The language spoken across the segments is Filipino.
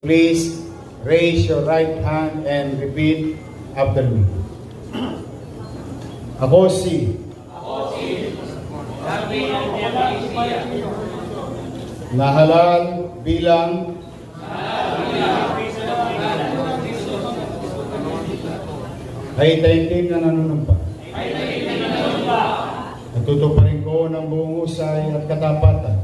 Please raise your right hand and repeat after me. Ako si nahalal bilang ay taimtim na nanunumpa. Natutuparin ko ng buong husay at katapatan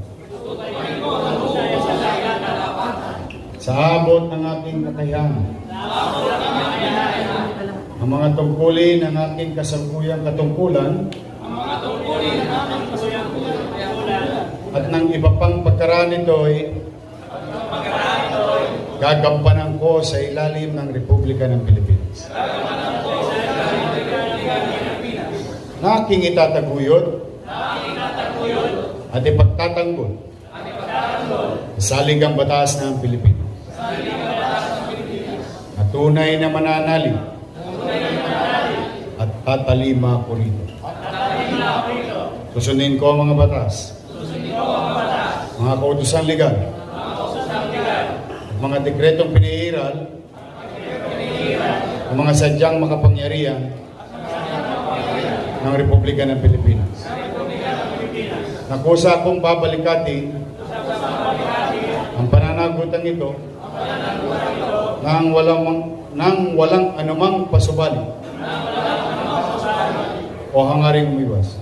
sa abot ng aking kakayahan. Ang mga tungkulin ng aking kasalukuyang katungkulan at ng iba pang pagkaraan nito'y gagampanan ko sa ilalim ng Republika ng Pilipinas. Na aking itataguyod at ipagtatanggol sa saligang batas ng Pilipinas. At tunay na mananalig at tatalima ko rito. Susundin ko ang mga batas, mga kautusan legal, at mga dekretong pinihiral, ang mga sadyang makapangyarihan ng Republika ng Pilipinas. Nakusa akong babalikatin ang pananagutang ito nang walang anumang pasubali o hangaring umiwas.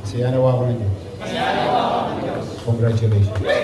Kasi anawa ko na Diyos. Congratulations.